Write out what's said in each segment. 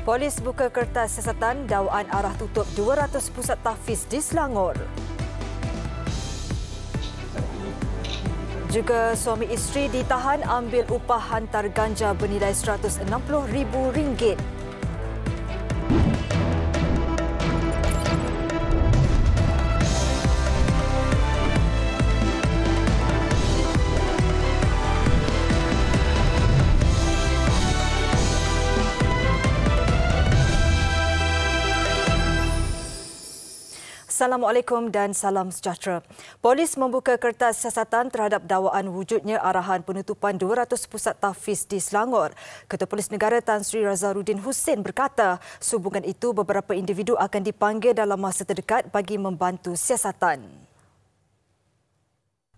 Polis buka kertas siasatan dakwaan arah tutup 200 pusat tahfiz di Selangor. Juga suami isteri ditahan ambil upah hantar ganja bernilai RM160,000. Assalamualaikum dan salam sejahtera. Polis membuka kertas siasatan terhadap dakwaan wujudnya arahan penutupan 200 pusat tahfiz di Selangor. Ketua Polis Negara Tan Sri Razaruddin Hussein berkata, sehubungan itu beberapa individu akan dipanggil dalam masa terdekat bagi membantu siasatan.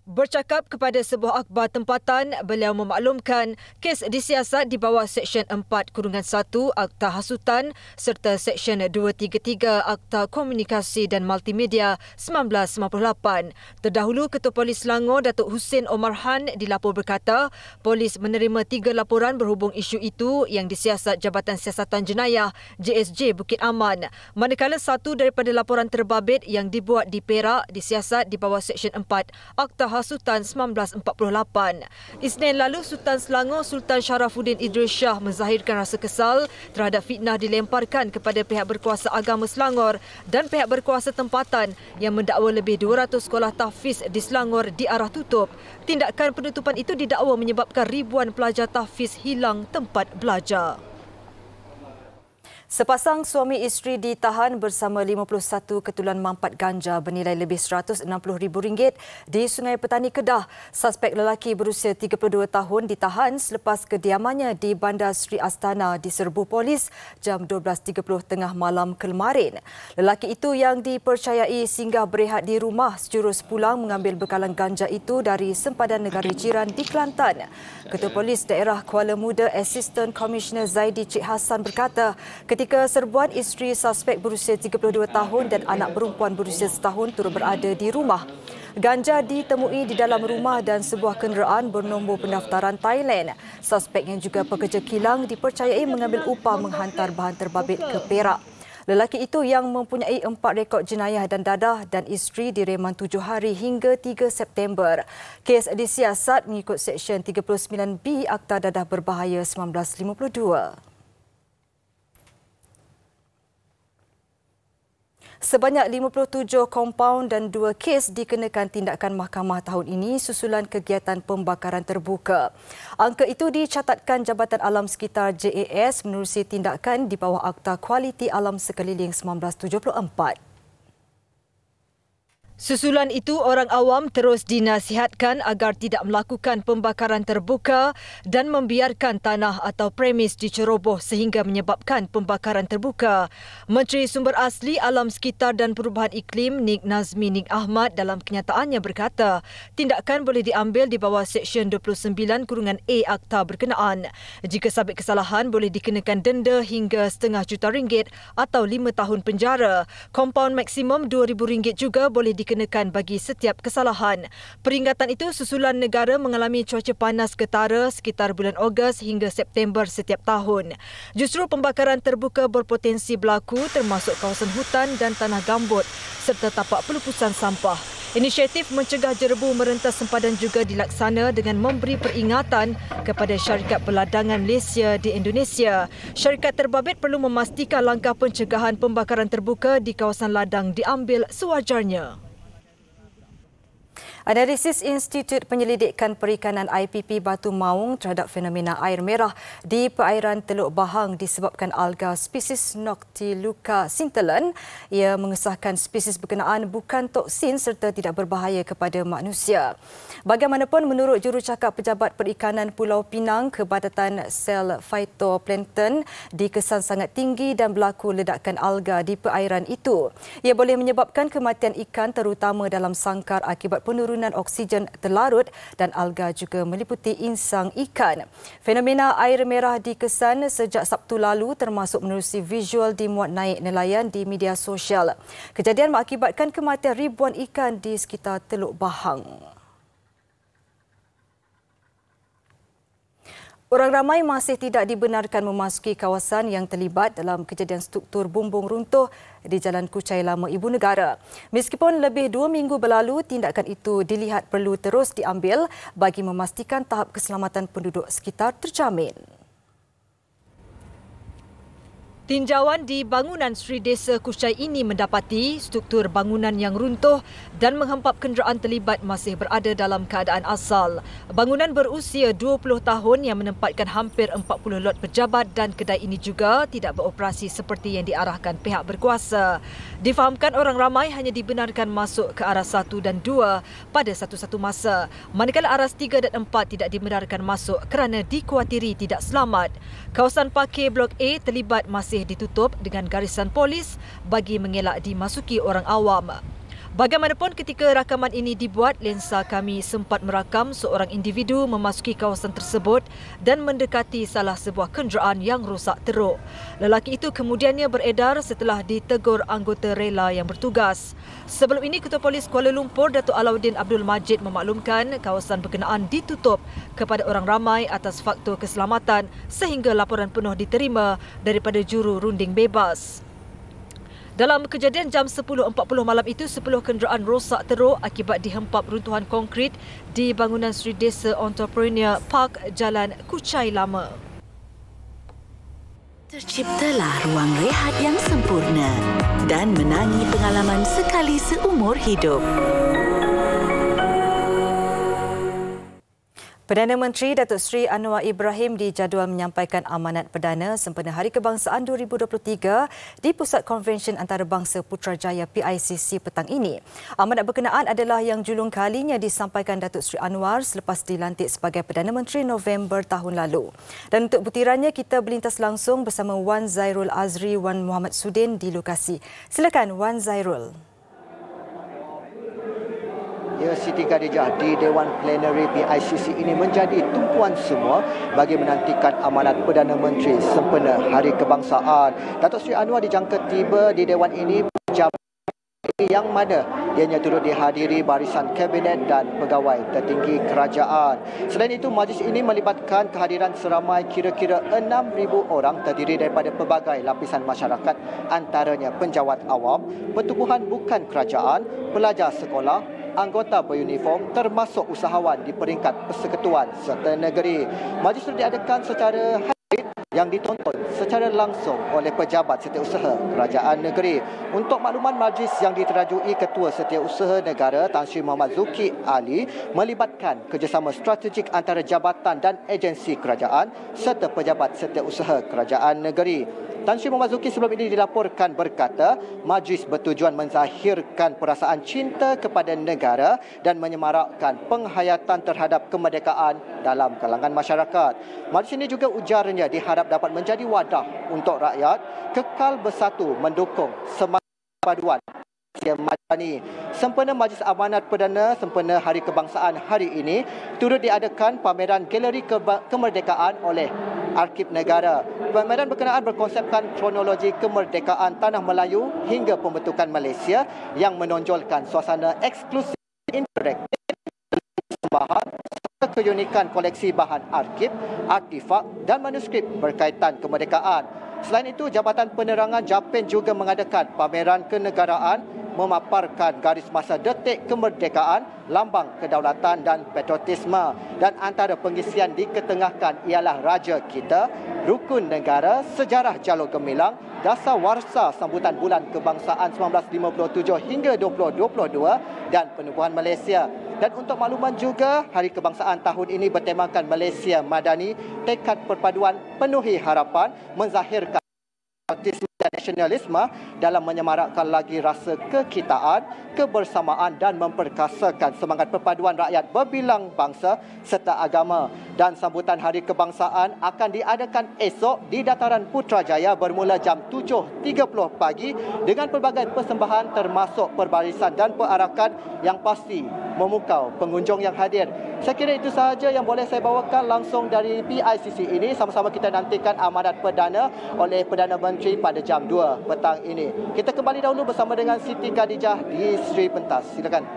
Bercakap kepada sebuah akhbar tempatan, beliau memaklumkan kes disiasat di bawah Seksyen 4-1 Akta Hasutan serta Seksyen 233 Akta Komunikasi dan Multimedia 1998. Terdahulu, Ketua Polis Selangor Datuk Hussein Omar Han dilapor berkata, polis menerima 3 laporan berhubung isu itu yang disiasat Jabatan Siasatan Jenayah JSJ Bukit Aman. Manakala satu daripada laporan terbabit yang dibuat di Perak disiasat di bawah Seksyen 4 Akta Hasutan 1948. Isnin lalu, Sultan Selangor Sultan Sharafuddin Idris Shah menzahirkan rasa kesal terhadap fitnah dilemparkan kepada pihak berkuasa agama Selangor dan pihak berkuasa tempatan yang mendakwa lebih 200 sekolah tahfiz di Selangor di arah tutup. Tindakan penutupan itu didakwa menyebabkan ribuan pelajar tahfiz hilang tempat belajar. Sepasang suami isteri ditahan bersama 51 ketulan mampat ganja bernilai lebih RM160,000 di Sungai Petani Kedah. Suspek lelaki berusia 32 tahun ditahan selepas kediamannya di Bandar Sri Astana diserbu polis jam 12.30 tengah malam kemarin. Lelaki itu yang dipercayai singgah berehat di rumah sejurus pulang mengambil bekalan ganja itu dari sempadan negara jiran di Kelantan. Ketua Polis Daerah Kuala Muda Assistant Commissioner Zaidi Cik Hassan berkata, ketika serbuan isteri suspek berusia 32 tahun dan anak perempuan berusia setahun turut berada di rumah. Ganja ditemui di dalam rumah dan sebuah kenderaan bernombor pendaftaran Thailand. Suspek yang juga pekerja kilang dipercayai mengambil upah menghantar bahan terbabit ke Perak. Lelaki itu yang mempunyai 4 rekod jenayah dan dadah dan isteri direman 7 hari hingga 3 September. Kes disiasat mengikut Seksyen 39B Akta Dadah Berbahaya 1952. Sebanyak 57 kompaun dan 2 kes dikenakan tindakan mahkamah tahun ini susulan kegiatan pembakaran terbuka. Angka itu dicatatkan Jabatan Alam Sekitar JAS menerusi tindakan di bawah Akta Kualiti Alam Sekeliling 1974. Susulan itu, orang awam terus dinasihatkan agar tidak melakukan pembakaran terbuka dan membiarkan tanah atau premis diceroboh sehingga menyebabkan pembakaran terbuka. Menteri Sumber Asli, Alam Sekitar dan Perubahan Iklim Nik Nazmi Nik Ahmad dalam kenyataannya berkata, tindakan boleh diambil di bawah Seksyen 29-A Akta berkenaan. Jika sabit kesalahan, boleh dikenakan denda hingga RM500,000 atau 5 tahun penjara. Kompaun maksimum RM2,000 juga boleh dikenakan bagi setiap kesalahan. Peringatan itu susulan negara mengalami cuaca panas ketara sekitar bulan Ogos hingga September setiap tahun. Justru pembakaran terbuka berpotensi berlaku termasuk kawasan hutan dan tanah gambut serta tapak pelupusan sampah. Inisiatif mencegah jerebu merentas sempadan juga dilaksana dengan memberi peringatan kepada syarikat peladangan Malaysia di Indonesia. Syarikat terbabit perlu memastikan langkah pencegahan pembakaran terbuka di kawasan ladang diambil sewajarnya. Analisis Institut Penyelidikan Perikanan IPP Batu Maung terhadap fenomena air merah di perairan Teluk Bahang disebabkan alga spesies Noctiluca sintelen. Ia mengesahkan spesies berkenaan bukan toksin serta tidak berbahaya kepada manusia. Bagaimanapun, menurut jurucakap Pejabat Perikanan Pulau Pinang, kebadatan sel phytoplankton dikesan sangat tinggi dan berlaku ledakan alga di perairan itu. Ia boleh menyebabkan kematian ikan terutama dalam sangkar akibat penurunan oksigen terlarut dan alga juga meliputi insang ikan. Fenomena air merah dikesan sejak Sabtu lalu termasuk menerusi visual dimuat naik nelayan di media sosial. Kejadian mengakibatkan kematian ribuan ikan di sekitar Teluk Bahang. Orang ramai masih tidak dibenarkan memasuki kawasan yang terlibat dalam kejadian struktur bumbung runtuh di Jalan Kuchai Lama Ibu Negara. Meskipun lebih 2 minggu berlalu, tindakan itu dilihat perlu terus diambil bagi memastikan tahap keselamatan penduduk sekitar terjamin. Tinjauan di bangunan Sri Desa Kuchai ini mendapati struktur bangunan yang runtuh dan menghempap kenderaan terlibat masih berada dalam keadaan asal. Bangunan berusia 20 tahun yang menempatkan hampir 40 lot pejabat dan kedai ini juga tidak beroperasi seperti yang diarahkan pihak berkuasa. Difahamkan orang ramai hanya dibenarkan masuk ke aras 1 dan 2 pada satu-satu masa, manakala aras 3 dan 4 tidak dibenarkan masuk kerana dikuatiri tidak selamat. Kawasan parkir Blok A terlibat masih ditutup dengan garisan polis bagi mengelak dimasuki orang awam. Bagaimanapun ketika rakaman ini dibuat, lensa kami sempat merakam seorang individu memasuki kawasan tersebut dan mendekati salah sebuah kenderaan yang rosak teruk. Lelaki itu kemudiannya beredar setelah ditegur anggota rela yang bertugas. Sebelum ini, Ketua Polis Kuala Lumpur, Datuk Alauddin Abdul Majid memaklumkan kawasan berkenaan ditutup kepada orang ramai atas faktor keselamatan sehingga laporan penuh diterima daripada juru runding bebas. Dalam kejadian jam 10.40 malam itu, 10 kenderaan rosak teruk akibat dihempap runtuhan konkrit di bangunan Sri Desa Entrepreneur Park Jalan Kuchai Lama. Terciptalah ruang rehat yang sempurna dan menangi pengalaman sekali seumur hidup. Perdana Menteri Datuk Seri Anwar Ibrahim dijadual menyampaikan amanat perdana sempena Hari Kebangsaan 2023 di Pusat Konvensyen Antarabangsa Putrajaya PICC petang ini. Amanat berkenaan adalah yang julung kalinya disampaikan Datuk Seri Anwar selepas dilantik sebagai Perdana Menteri November tahun lalu. Dan untuk butirannya, kita berlintas langsung bersama Wan Zairul Azri, Wan Muhammad Sudin di lokasi. Silakan Wan Zairul. Ya, Siti Khadijah, di Dewan Plenary PICC ini menjadi tumpuan semua bagi menantikan amanat Perdana Menteri sempena Hari Kebangsaan. Datuk Seri Anwar dijangka tiba di Dewan ini jam yang mana ianya turut dihadiri barisan kabinet dan pegawai tertinggi kerajaan. Selain itu, majlis ini melibatkan kehadiran seramai kira-kira 6,000 orang terdiri daripada pelbagai lapisan masyarakat, antaranya penjawat awam, pertubuhan bukan kerajaan, pelajar sekolah, anggota beruniform termasuk usahawan di peringkat persekutuan serta negeri. Majlis itu diadakan secara hybrid yang ditonton secara langsung oleh pejabat setiausaha kerajaan negeri. Untuk makluman, majlis yang diterajui Ketua Setiausaha Negara Tan Sri Muhammad Zulkifli Ali melibatkan kerjasama strategik antara jabatan dan agensi kerajaan serta pejabat setiausaha kerajaan negeri. Tan Sri Muhammad Zulkifli sebelum ini dilaporkan berkata, majlis bertujuan menzahirkan perasaan cinta kepada negara dan menyemarakkan penghayatan terhadap kemerdekaan dalam kalangan masyarakat. Majlis ini juga ujarnya diharap dapat menjadi wadah untuk rakyat kekal bersatu mendukung semangat paduan madani. Sempena Majlis Amanat Perdana sempena Hari Kebangsaan hari ini, turut diadakan pameran Galeri Kemerdekaan oleh Arsip Negara. Pameran berkenaan berkonsepkan kronologi kemerdekaan Tanah Melayu hingga pembentukan Malaysia yang menonjolkan suasana eksklusif, interaktif, sembahan serta keunikan koleksi bahan arsip, artifak dan manuskrip berkaitan kemerdekaan. Selain itu, Jabatan Penerangan Japan juga mengadakan pameran kenegaraan memaparkan garis masa detik kemerdekaan, lambang kedaulatan dan patriotisme. Dan antara pengisian diketengahkan ialah Raja Kita, Rukun Negara, Sejarah Jalur Gemilang, Dasar Warsa Sambutan Bulan Kebangsaan 1957 hingga 2022 dan Penubuhan Malaysia. Dan untuk makluman juga, Hari Kebangsaan tahun ini bertemakan Malaysia Madani, tekad perpaduan penuhi harapan, menzahirkan patriotisme dan nasionalisme dalam menyemarakkan lagi rasa kekitaan, kebersamaan dan memperkasakan semangat perpaduan rakyat berbilang bangsa serta agama. Dan sambutan Hari Kebangsaan akan diadakan esok di Dataran Putrajaya bermula jam 7.30 pagi dengan pelbagai persembahan termasuk perbarisan dan perarakan yang pasti memukau pengunjung yang hadir. Saya kira itu sahaja yang boleh saya bawakan langsung dari PICC ini. Sama-sama kita nantikan amanat perdana oleh Perdana Menteri pada jam 2 petang ini. Kita kembali dahulu bersama dengan Siti Khadijah di Sri Pentas. Silakan.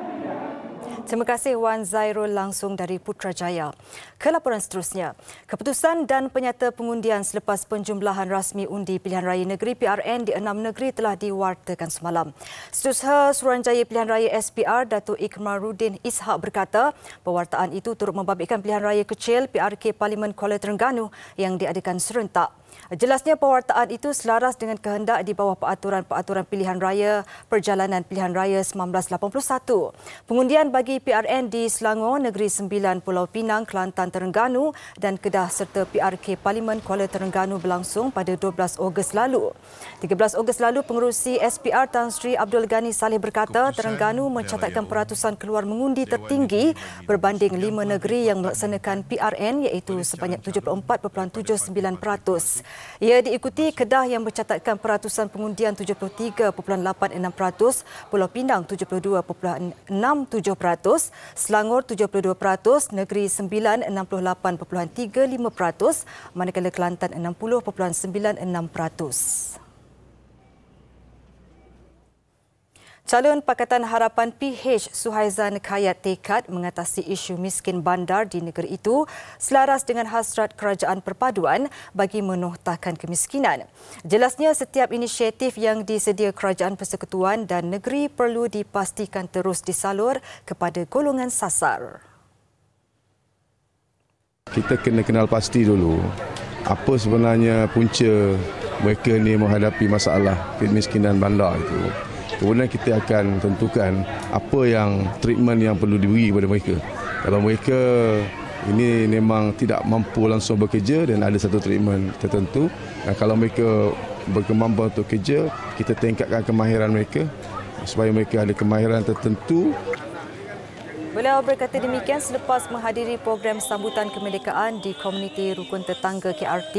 Terima kasih Wan Zairul langsung dari Putrajaya. Ke laporan seterusnya, keputusan dan penyata pengundian selepas penjumlahan rasmi undi pilihan raya negeri PRN di 6 negeri telah diwartakan semalam. Setiausaha Suruhanjaya Pilihan Raya SPR Datuk Ikmaruddin Ishak berkata pewartaan itu turut membabitkan pilihan raya kecil PRK Parlimen Kuala Terengganu yang diadakan serentak. Jelasnya pewartaan itu selaras dengan kehendak di bawah peraturan-peraturan pilihan raya Perjalanan Pilihan Raya 1981. Pengundian bagi PRN di Selangor, Negeri Sembilan, Pulau Pinang, Kelantan, Terengganu dan Kedah serta PRK Parlimen Kuala Terengganu berlangsung pada 12 Ogos lalu. 13 Ogos lalu, pengerusi SPR Tan Sri Abdul Ghani Saleh berkata Terengganu mencatatkan peratusan keluar mengundi tertinggi berbanding 5 negeri yang melaksanakan PRN iaitu sebanyak 74.79%. Ia diikuti Kedah yang mencatatkan peratusan pengundian 73.86%, Pulau Pinang 72.67%, Selangor 72%, Negeri Sembilan 68.35%, manakala Kelantan 60.96%. Calon Pakatan Harapan PH Suhaizan Kayat tekad mengatasi isu miskin bandar di negeri itu selaras dengan hasrat kerajaan perpaduan bagi menoktahkan kemiskinan. Jelasnya setiap inisiatif yang disedia kerajaan persekutuan dan negeri perlu dipastikan terus disalur kepada golongan sasar. Kita kena kenal pasti dulu apa sebenarnya punca mereka ni menghadapi masalah kemiskinan bandar itu. Kemudian kita akan tentukan apa yang treatment yang perlu diberi kepada mereka. Kalau mereka ini memang tidak mampu langsung bekerja dan ada satu treatment tertentu. Dan kalau mereka berkemampuan untuk kerja, kita tingkatkan kemahiran mereka supaya mereka ada kemahiran tertentu. Beliau berkata demikian selepas menghadiri program sambutan kemerdekaan di komuniti Rukun Tetangga KRT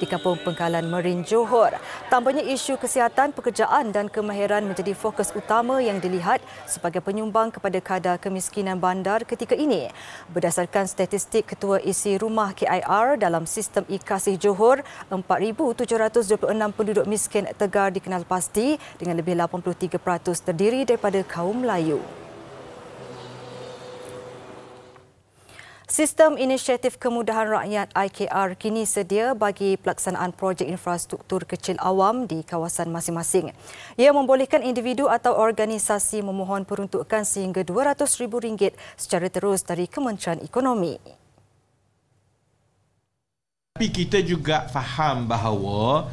di Kampung Pengkalan Merin, Johor. Tambahnya isu kesihatan, pekerjaan dan kemahiran menjadi fokus utama yang dilihat sebagai penyumbang kepada kadar kemiskinan bandar ketika ini. Berdasarkan statistik Ketua Isi Rumah KIR dalam sistem e-Kasih Johor, 4,726 penduduk miskin tegar dikenal pasti dengan lebih 83% terdiri daripada kaum Melayu. Sistem Inisiatif Kemudahan Rakyat IKR kini sedia bagi pelaksanaan projek infrastruktur kecil awam di kawasan masing-masing. Ia membolehkan individu atau organisasi memohon peruntukan sehingga RM200,000 secara terus dari Kementerian Ekonomi. Tapi kita juga faham bahawa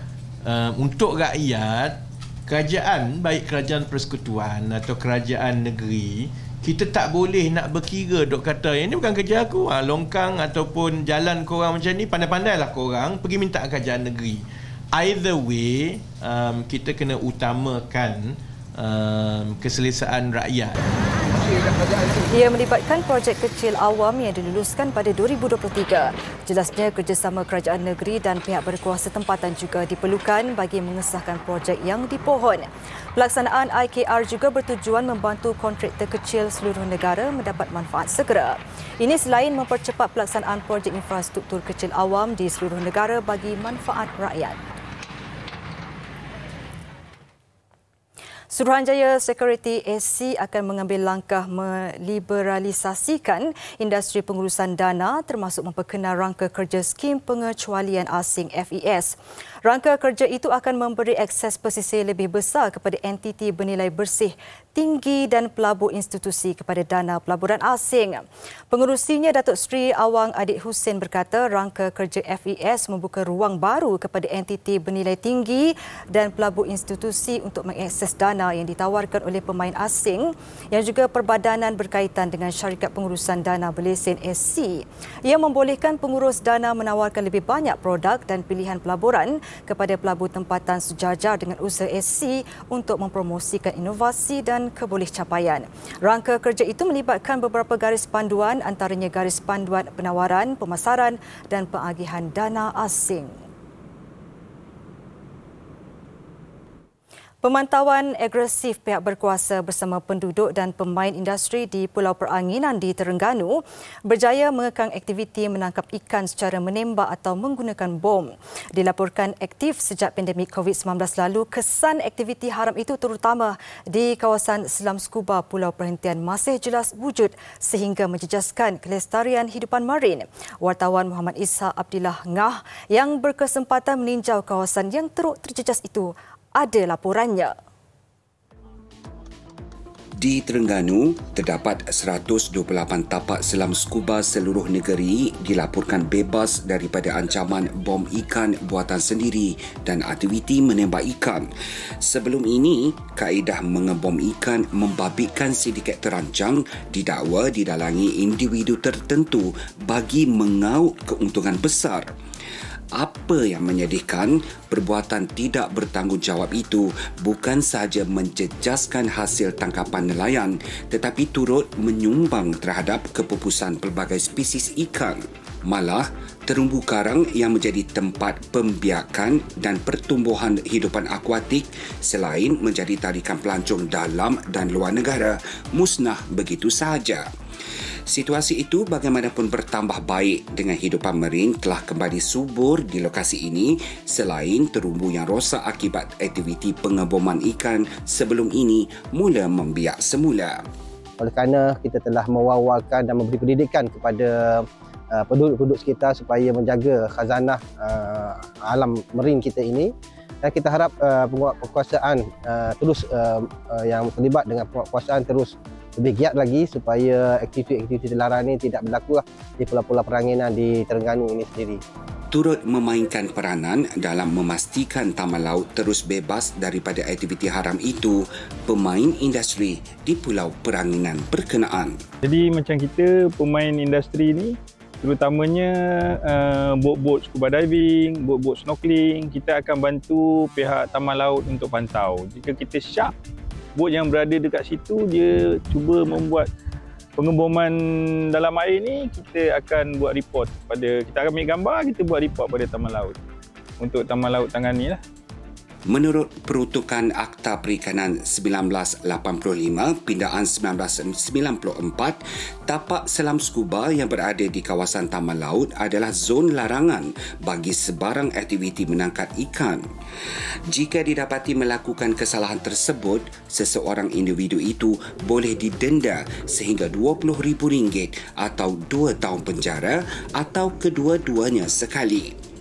untuk rakyat, kerajaan, baik kerajaan persekutuan atau kerajaan negeri, kita tak boleh nak berkira dok kata yang ni bukan kerja aku, longkang ataupun jalan korang macam ni, pandai-pandailah korang pergi minta kerajaan negeri. Either way, kita kena utamakan keselesaan rakyat. Ia melibatkan projek kecil awam yang diluluskan pada 2023. Jelasnya kerjasama kerajaan negeri dan pihak berkuasa tempatan juga diperlukan bagi mengesahkan projek yang dipohon. Pelaksanaan IKR juga bertujuan membantu kontraktor kecil seluruh negara mendapat manfaat segera. Ini selain mempercepat pelaksanaan projek infrastruktur kecil awam di seluruh negara bagi manfaat rakyat. Suruhanjaya Security SC akan mengambil langkah meliberalisasikan industri pengurusan dana termasuk memperkenal rangka kerja skim pengecualian asing FES. Rangka kerja itu akan memberi akses pesisir lebih besar kepada entiti bernilai bersih tinggi dan pelabur institusi kepada dana pelaburan asing. Pengerusinya Datuk Seri Awang Adik Hussein berkata rangka kerja FES membuka ruang baru kepada entiti bernilai tinggi dan pelabur institusi untuk mengakses dana yang ditawarkan oleh pemain asing yang juga perbadanan berkaitan dengan syarikat pengurusan dana berlesen SC. Ia membolehkan pengurus dana menawarkan lebih banyak produk dan pilihan pelaburan kepada pelabur tempatan sejajar dengan usaha SC untuk mempromosikan inovasi dan kebolehcapaian. Rangka kerja itu melibatkan beberapa garis panduan, antaranya garis panduan penawaran, pemasaran dan pengagihan dana asing. Pemantauan agresif pihak berkuasa bersama penduduk dan pemain industri di Pulau Peranginan di Terengganu berjaya mengekang aktiviti menangkap ikan secara menembak atau menggunakan bom. Dilaporkan aktif sejak pandemik COVID-19 lalu, kesan aktiviti haram itu terutama di kawasan selam skuba Pulau Perhentian masih jelas wujud sehingga menjejaskan kelestarian hidupan marin. Wartawan Muhammad Isa Abdillah Ngah yang berkesempatan meninjau kawasan yang teruk terjejas itu ada laporannya. Di Terengganu, terdapat 128 tapak selam skuba seluruh negeri dilaporkan bebas daripada ancaman bom ikan buatan sendiri dan aktiviti menembak ikan. Sebelum ini, kaedah mengebom ikan membabitkan sindiket terancang didakwa didalangi individu tertentu bagi mengaut keuntungan besar. Apa yang menyedihkan, perbuatan tidak bertanggungjawab itu bukan sahaja menjejaskan hasil tangkapan nelayan tetapi turut menyumbang terhadap kepupusan pelbagai spesies ikan. Malah, terumbu karang yang menjadi tempat pembiakan dan pertumbuhan hidupan akuatik selain menjadi tarikan pelancong dalam dan luar negara, musnah begitu sahaja. Situasi itu bagaimanapun bertambah baik dengan hidupan marin telah kembali subur di lokasi ini selain terumbu yang rosak akibat aktiviti pengeboman ikan sebelum ini mula membiak semula. Oleh kerana kita telah mewawarkan dan memberi pendidikan kepada penduduk-penduduk sekitar supaya menjaga khazanah alam marin kita ini, dan kita harap penguasaan terus yang terlibat dengan penguasaan terus lebih giat lagi supaya aktiviti-aktiviti terlarang ini tidak berlaku di pulau-pulau Peranginan di Terengganu ini sendiri. Turut memainkan peranan dalam memastikan taman laut terus bebas daripada aktiviti haram itu, pemain industri di Pulau Peranginan berkenaan. Jadi macam kita pemain industri ni, terutamanya bot-bot scuba diving, bot-bot snorkeling, kita akan bantu pihak taman laut untuk pantau. Jika kita syak bot yang berada dekat situ, dia cuba membuat pengeboman dalam air ni, kita akan buat report kita akan ambil gambar, kita buat report pada taman laut untuk taman laut tangani lah. Menurut peruntukan Akta Perikanan 1985 pindaan 1994, tapak selam skuba yang berada di kawasan taman laut adalah zon larangan bagi sebarang aktiviti menangkap ikan. Jika didapati melakukan kesalahan tersebut, seseorang individu itu boleh didenda sehingga RM20,000 atau 2 tahun penjara atau kedua-duanya sekali.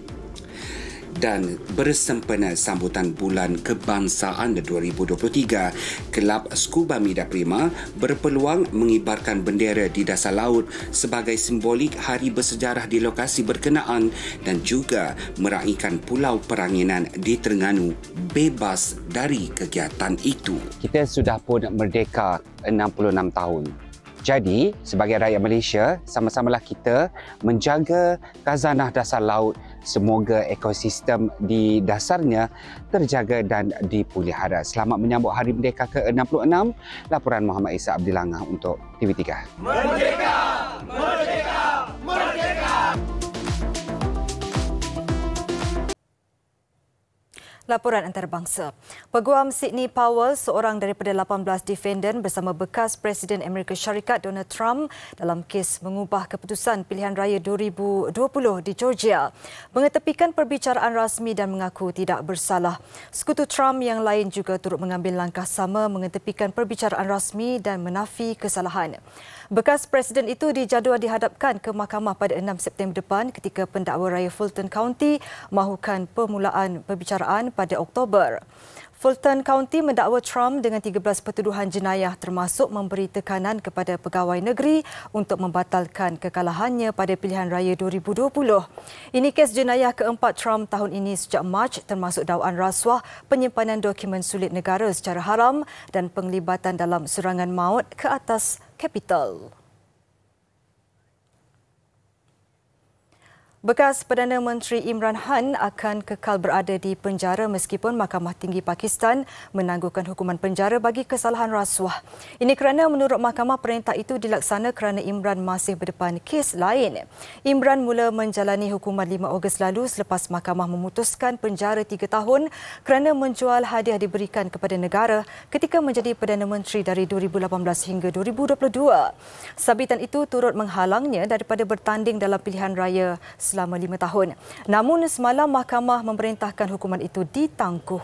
Dan bersempena sambutan Bulan Kebangsaan 2023, Kelab Scuba Mida Prima berpeluang mengibarkan bendera di dasar laut sebagai simbolik hari bersejarah di lokasi berkenaan dan juga meraihkan Pulau Peranginan di Terengganu bebas dari kegiatan itu. Kita sudah pun merdeka 66 tahun. Jadi, sebagai rakyat Malaysia, sama-samalah kita menjaga khazanah dasar laut. Semoga ekosistem di dasarnya terjaga dan dipelihara. Selamat menyambut Hari Merdeka ke-66. Laporan Muhammad Isa Abdillah Ngah untuk TV3. Merdeka! Merdeka! Merdeka! Laporan antarabangsa. Peguam Sydney Powell, seorang daripada 18 defendant bersama bekas Presiden Amerika Syarikat Donald Trump dalam kes mengubah keputusan pilihan raya 2020 di Georgia, mengetepikan perbicaraan rasmi dan mengaku tidak bersalah. Sekutu Trump yang lain juga turut mengambil langkah sama, mengetepikan perbicaraan rasmi dan menafi kesalahan. Bekas Presiden itu dijadual dihadapkan ke mahkamah pada 6 September depan ketika pendakwa raya Fulton County mahukan permulaan perbicaraan pada Oktober. Fulton County mendakwa Trump dengan 13 pertuduhan jenayah termasuk memberi tekanan kepada pegawai negeri untuk membatalkan kekalahannya pada pilihan raya 2020. Ini kes jenayah keempat Trump tahun ini sejak Mac, termasuk dakwaan rasuah, penyimpanan dokumen sulit negara secara haram dan penglibatan dalam serangan maut ke atas Kapitol. Bekas Perdana Menteri Imran Khan akan kekal berada di penjara meskipun Mahkamah Tinggi Pakistan menangguhkan hukuman penjara bagi kesalahan rasuah. Ini kerana menurut mahkamah perintah itu dilaksana kerana Imran masih berdepan kes lain. Imran mula menjalani hukuman 5 Ogos lalu selepas mahkamah memutuskan penjara 3 tahun kerana menjual hadiah diberikan kepada negara ketika menjadi Perdana Menteri dari 2018 hingga 2022. Sabitan itu turut menghalangnya daripada bertanding dalam pilihan raya selama 5 tahun. Namun semalam mahkamah memerintahkan hukuman itu ditangguh.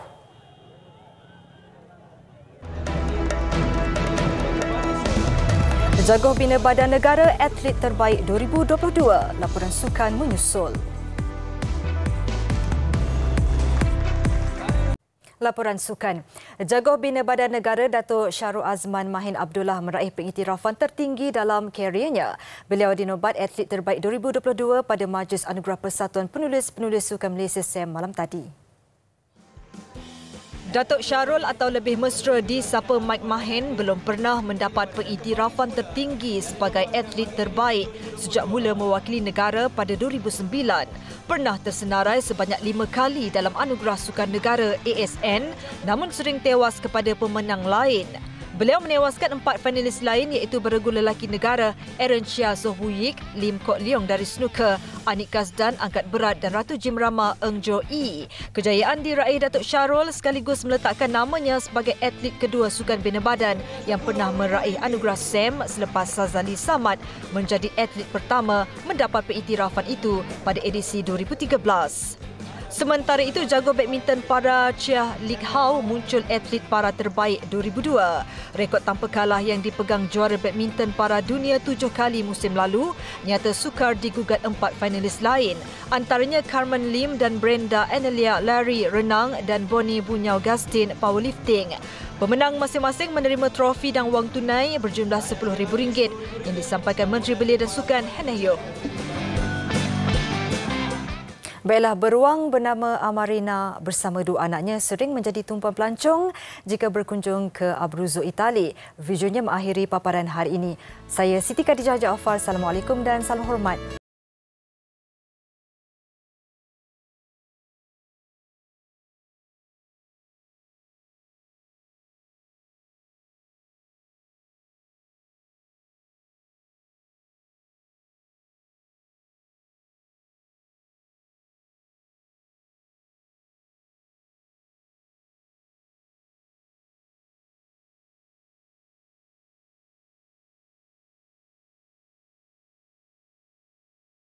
Jaguar Bina Badan Negara Atlet Terbaik 2022. Laporan sukan menyusul. Laporan sukan. Jaguar Bina Badan Negara Datuk Syahrul Azman Mahin Abdullah meraih pengiktirafan tertinggi dalam kariernya. Beliau dinobat Atlet Terbaik 2022 pada Majlis Anugerah Persatuan Penulis-Penulis Sukan Malaysia SAM malam tadi. Datuk Syahrul atau lebih mesra disapa Mike Mahin belum pernah mendapat pengiktirafan tertinggi sebagai atlet terbaik sejak mula mewakili negara pada 2009. Pernah tersenarai sebanyak 5 kali dalam Anugerah Sukan Negara ASN namun sering tewas kepada pemenang lain. Beliau menewaskan 4 finalis lain iaitu beregu lelaki negara Aaron Chia Sohuyik, Lim Kok Leong dari snooker, Anik Kasdan angkat berat dan Ratu Jim Rama Eng Jo Yi. Kejayaan diraih Datuk Syahrul sekaligus meletakkan namanya sebagai atlet kedua Sukan Bina Badan yang pernah meraih anugerah SAM selepas Sazali Samad menjadi atlet pertama mendapat pengiktirafan itu pada edisi 2013. Sementara itu, jago badminton para Chia Lik Hao muncul atlet para terbaik 2002. Rekod tanpa kalah yang dipegang juara badminton para dunia 7 kali musim lalu nyata sukar digugat 4 finalis lain. Antaranya Carmen Lim dan Brenda Anelia Larry renang dan Bonnie Bunyau Gastin powerlifting. Pemenang masing-masing menerima trofi dan wang tunai berjumlah RM10,000 yang disampaikan Menteri Belia dan Sukan Hannah Yeoh. Baiklah, beruang bernama Amarina bersama 2 anaknya sering menjadi tumpuan pelancong jika berkunjung ke Abruzzo, Itali. Videonya mengakhiri paparan hari ini. Saya Siti Khadijah Jaafar. Assalamualaikum dan salam hormat.